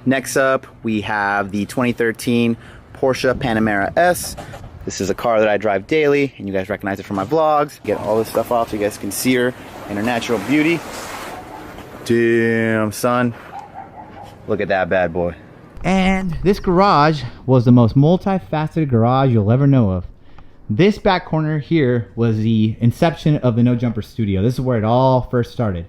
Next up, we have the 2013 Porsche Panamera S. This is a car that I drive daily, and you guys recognize it from my vlogs. Get all this stuff off so you guys can see her in her natural beauty. Damn, son. Look at that bad boy. And this garage was the most multifaceted garage you'll ever know of. This back corner here was the inception of the No Jumper studio. This is where it all first started.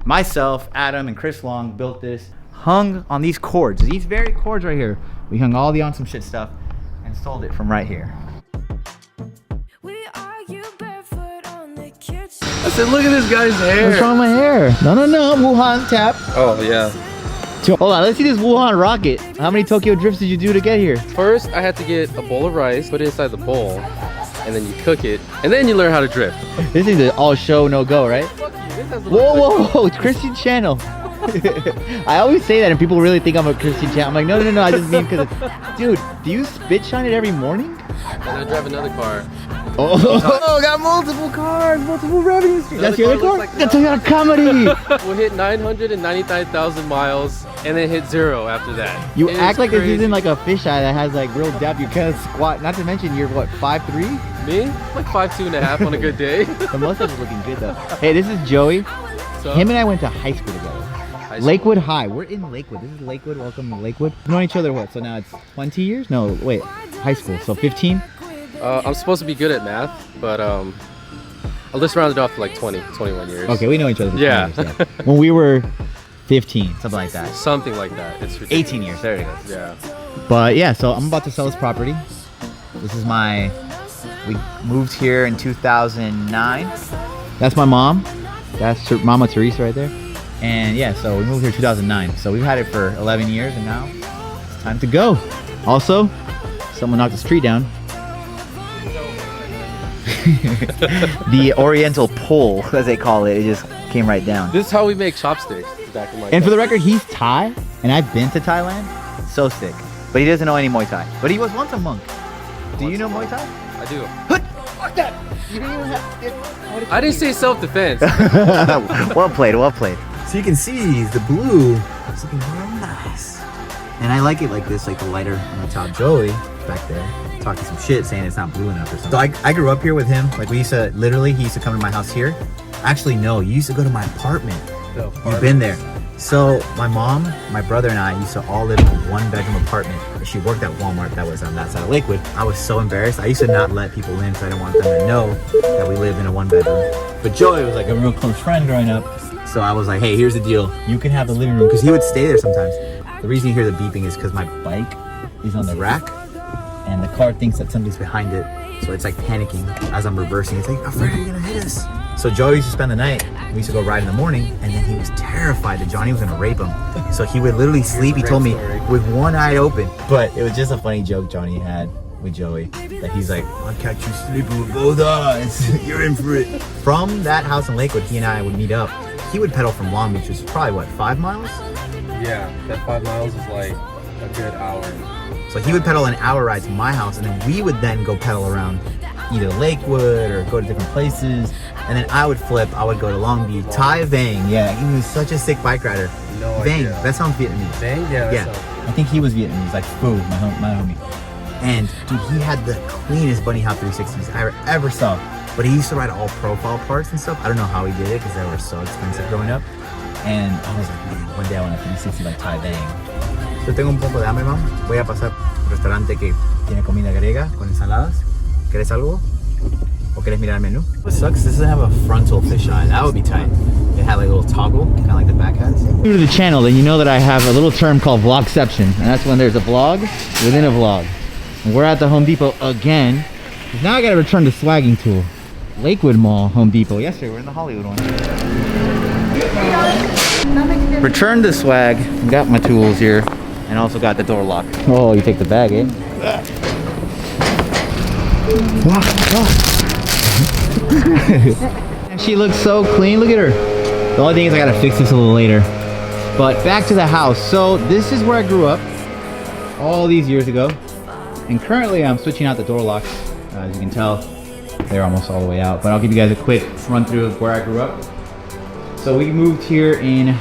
Myself, Adam, and Chris Long built this, hung on these cords, these very cords right here. We hung all the On Some Shit stuff and sold it from right here. I said, look at this guy's hair. What's wrong with my hair? No, Wuhan tap. Oh, yeah. Hold on, let's see this Wuhan rocket. How many Tokyo drifts did you do to get here? First, I had to get a bowl of rice, put it inside the bowl, and then you cook it, and then you learn how to drift. This is an all show, no go, right? Whoa, it's Christian channel. I always say that and people really think I'm a Christian channel. I'm like, no, I just mean because dude, do you spit shine it every morning? And I drive another car. Oh, got multiple cars, multiple revenue streams. That's your other car? Like That's a comedy. We'll hit 999,000 miles and then hit 0 after that. You act like this isn't like a fisheye that has like real depth. You can't squat. Not to mention you're what, 5'3"? Me? Like 5'2.5" on a good day. The mustache is looking good though. Hey, this is Joey. Him and I went to high school together. Lakewood High. We're in Lakewood. This is Lakewood. Welcome to Lakewood. We've known each other what? So now it's 20 years? No, wait. High school. So 15? I'm supposed to be good at math, but I'll just round it off to like 21 years. Okay, we know each other for 20 yeah. years, yeah. When we were 15, something like that. Something like that. It's ridiculous. 18 years. There it goes. Yeah. But yeah, so I'm about to sell this property. This is we moved here in 2009. That's my mom. That's Mama Teresa right there. And yeah, so we moved here in 2009. So we've had it for 11 years and now it's time to go. Also, someone knocked this tree down. The Oriental pole, as they call it, it just came right down. This is how we make chopsticks back in my And for the record, he's Thai, and I've been to Thailand. So sick. But he doesn't know any Muay Thai. But he was once a monk. Do you know Muay Thai? I do. Fuck that! You didn't even have... I didn't say self-defense. Well played, well played. So you can see the blue is looking real nice. And I like it like this, like the lighter on the top. Joey, back there, talking some shit, saying it's not blue enough or something. So I grew up here with him. Like we used to, literally, he used to come to my house here. Actually, no, you used to go to my apartment. You've been there. So my mom, my brother, and I used to all live in a one-bedroom apartment. She worked at Walmart that was on that side of Lakewood. I was so embarrassed. I used to not let people in because I didn't want them to know that we lived in a one-bedroom. But Joey was like a real close friend growing up. So I was like, hey, here's the deal. You can have the living room, because he would stay there sometimes. The reason you hear the beeping is because my bike is on the rack and the car thinks that somebody's behind it. So it's like panicking as I'm reversing. It's like, Alfredo, you're gonna hit us. So Joey used to spend the night. We used to go ride in the morning, and then he was terrified that Johnny was gonna rape him. So he would literally sleep, he told me, with one eye open. But it was just a funny joke Johnny had with Joey, that he's like, I'll catch you sleeping with both eyes. You're in for it. From that house in Lakewood, he and I would meet up. He would pedal from Long Beach, which is probably what, 5 miles? Yeah, that 5 miles is like a good hour. So he would pedal an hour ride to my house, and then we would then go pedal around either Lakewood or go to different places. And then I would flip, I would go to Long Beach. Thai Vang, yeah, he was such a sick bike rider. No Vang, idea. that sounds Vietnamese. Vang? Yeah, Yeah, I think he was Vietnamese, like Phu, my homie. And dude, he had the cleanest bunny hop 360s I ever saw. But he used to ride all profile parts and stuff. I don't know how he did it because they were so expensive growing up. And I was like, man, one day I want a 360 like Thai Vang. Yo tengo un poco de hambre, mam. Voy a pasar al restaurante que tiene comida griega con ensaladas. ¿Quieres algo? ¿O quieres mirar el menú? What sucks, this doesn't have a frontal fisheye. That would be tight. It had like a little toggle, kind of like the back has. If you're new to the channel, then you know that I have a little term called Vlogception. And that's when there's a vlog within a vlog. And we're at the Home Depot again. Now I gotta return the swagging tool. Lakewood Mall, Home Depot. Yesterday we were in the Hollywood one. Returned the swag, got my tools here, and also got the door lock. Oh, you take the bag, eh? She looks so clean, look at her. The only thing is I gotta fix this a little later. But back to the house. So this is where I grew up all these years ago. And currently I'm switching out the door locks. As you can tell, they're almost all the way out. But I'll give you guys a quick run through of where I grew up. So we moved here in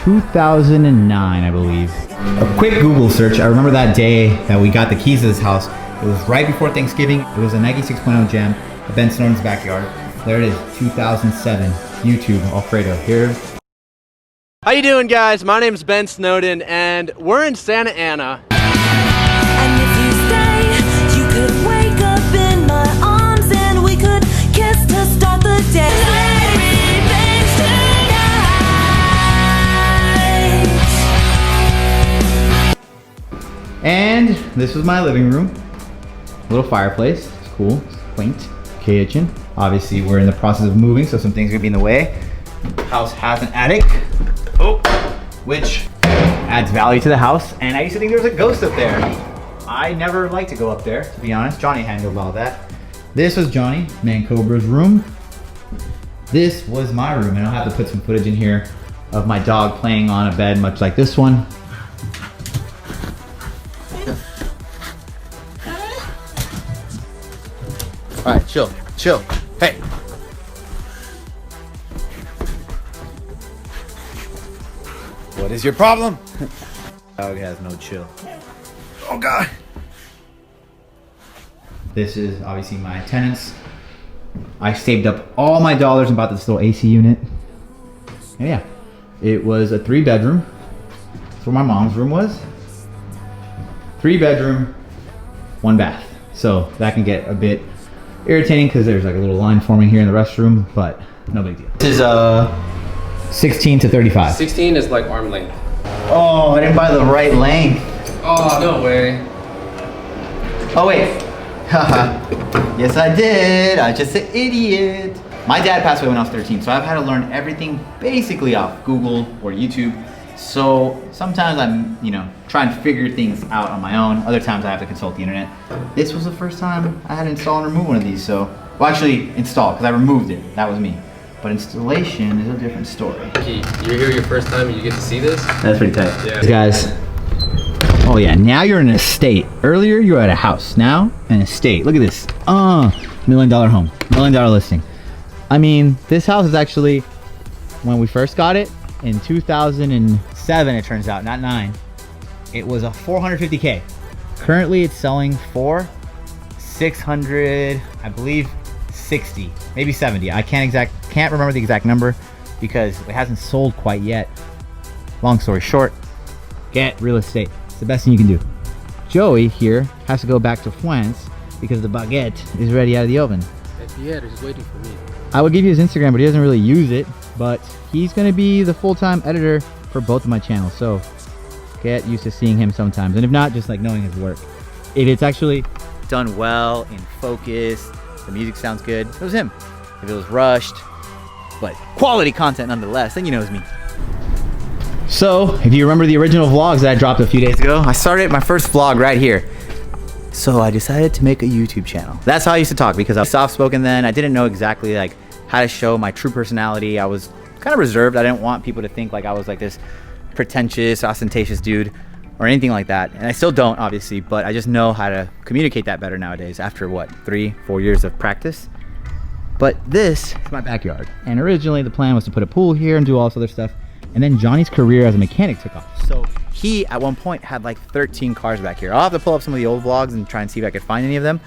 2009, I believe. A quick Google search. I remember that day that we got the keys to this house. It was right before Thanksgiving. It was a Nike 6.0 Jam at Ben Snowden's backyard. There it is, 2007. YouTube, Alfredo. Here. How you doing, guys? My name's Ben Snowden, and we're in Santa Ana. And if you stay, you could wake up in my arms and we could kiss to start the day. And this was my living room. Little fireplace. It's cool. It's quaint. Kitchen. Obviously, we're in the process of moving, so some things are gonna be in the way. House has an attic, which adds value to the house. And I used to think there was a ghost up there. I never liked to go up there, to be honest. Johnny handled all that. This was Johnny Mancobra's room. This was my room, and I'll have to put some footage in here of my dog playing on a bed much like this one. All right, chill, chill. Hey. What is your problem? Dog has no chill. Oh God. This is obviously my tenants. I saved up all my dollars and bought this little AC unit. And yeah, it was a 3-bedroom. That's where my mom's room was. 3-bedroom, 1 bath. So that can get a bit irritating because there's like a little line forming here in the restroom, but no big deal. This is 16 to 35. 16 is like arm length. Oh, I didn't buy the right length. Oh, no way. Oh wait. Haha. Yes, I did. I'm just an idiot. My dad passed away when I was 13, so I've had to learn everything basically off Google or YouTube. So sometimes I'm, trying to figure things out on my own. Other times I have to consult the internet. This was the first time I had to install and remove one of these. So, well, actually install, because I removed it. That was me. But installation is a different story. You're here your first time and you get to see this? That's pretty tight. Yeah. Guys. Oh yeah, now you're in an estate. Earlier you were at a house. Now an estate. Look at this. $1 million home. $1 million listing. I mean, this house is actually, when we first got it, in 2007 it turns out, not 9. It was a 450K. Currently it's selling for 600, I believe 60, maybe 70. I can't remember the exact number because it hasn't sold quite yet. Long story short, get real estate. It's the best thing you can do. Joey here has to go back to France because the baguette is ready out of the oven. Yeah, they're just waiting for me. I would give you his Instagram, but he doesn't really use it. But he's gonna be the full-time editor for both of my channels. So get used to seeing him sometimes. And if not, just like knowing his work. If it's actually done well, in focus, the music sounds good, it was him. If it was rushed, but quality content nonetheless, then you know it's me. So, if you remember the original vlogs that I dropped a few days ago, I started my first vlog right here. So I decided to make a YouTube channel. That's how I used to talk because I was soft-spoken then. I didn't know exactly like how to show my true personality. I was kind of reserved. I didn't want people to think like I was like this pretentious, ostentatious dude or anything like that. And I still don't, obviously, but I just know how to communicate that better nowadays after what, 3-4 years of practice. But this is my backyard. And originally the plan was to put a pool here and do all this other stuff. And then Johnny's career as a mechanic took off. So he, at one point, had like 13 cars back here. I'll have to pull up some of the old vlogs and try and see if I could find any of them.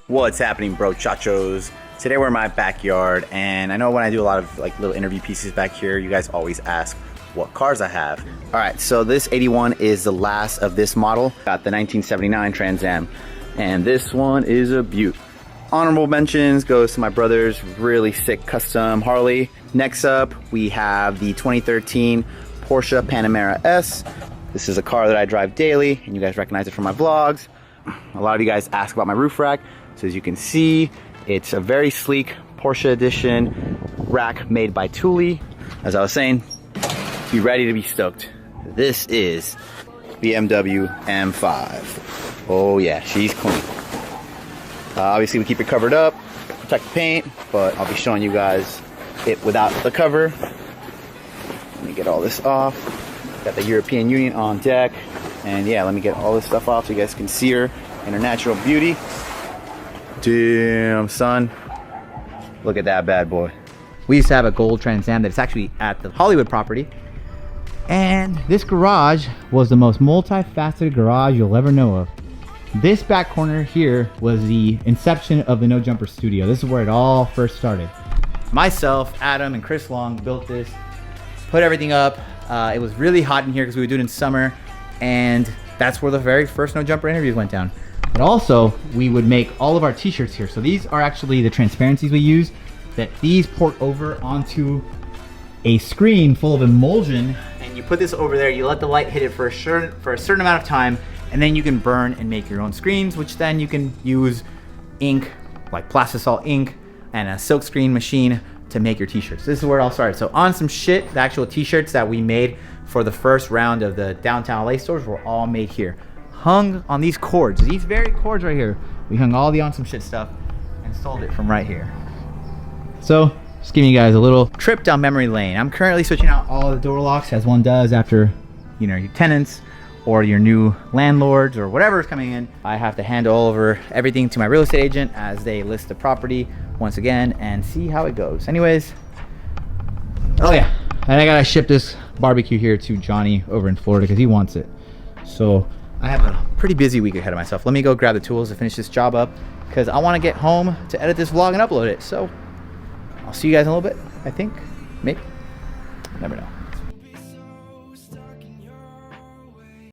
What's happening, bro chachos? Today we're in my backyard, and I know when I do a lot of like little interview pieces back here, you guys always ask what cars I have. All right, so this 81 is the last of this model. Got the 1979 Trans Am, and this one is a beaut. Honorable mentions goes to my brother's really sick custom Harley. Next up, we have the 2013 Porsche Panamera S. This is a car that I drive daily, and you guys recognize it from my vlogs. A lot of you guys ask about my roof rack. So as you can see, it's a very sleek Porsche edition rack made by Thule. As I was saying, be ready to be stoked. This is BMW M5. Oh yeah, she's clean. Obviously we keep it covered up, protect the paint, but I'll be showing you guys it without the cover. Let me get all this off. Got the European Union on deck. And yeah, let me get all this stuff off so you guys can see her in her natural beauty. Damn, son. Look at that bad boy. We used to have a gold Trans Am that's actually at the Hollywood property. And this garage was the most multifaceted garage you'll ever know of. This back corner here was the inception of the No Jumper studio. This is where it all first started. Myself, Adam, and Chris Long built this, put everything up. It was really hot in here because we would do it in summer, and that's where the very first No Jumper interviews went down. But also, we would make all of our t-shirts here. So these are actually the transparencies we use, that these port over onto a screen full of emulsion, and you put this over there, you let the light hit it for a certain amount of time, and then you can burn and make your own screens, which then you can use ink, like plastisol ink, and a silk screen machine to make your t-shirts. This is where it all started. So on some shit, the actual t-shirts that we made for the first round of the downtown LA stores were all made here. Hung on these cords, these very cords right here. We hung all the on some shit stuff and sold it from right here. So just giving you guys a little trip down memory lane. I'm currently switching out all the door locks, as one does after, you know, your tenants or your new landlords or whatever is coming in. I have to hand over everything to my real estate agent as they list the property once again and see how it goes. Anyways, oh yeah, and I gotta ship this barbecue here to Johnny over in Florida because he wants it. So I have a pretty busy week ahead of myself. Let me go grab the tools to finish this job up because I want to get home to edit this vlog and upload it. So I'll see you guys in a little bit, I think. Maybe. Never know.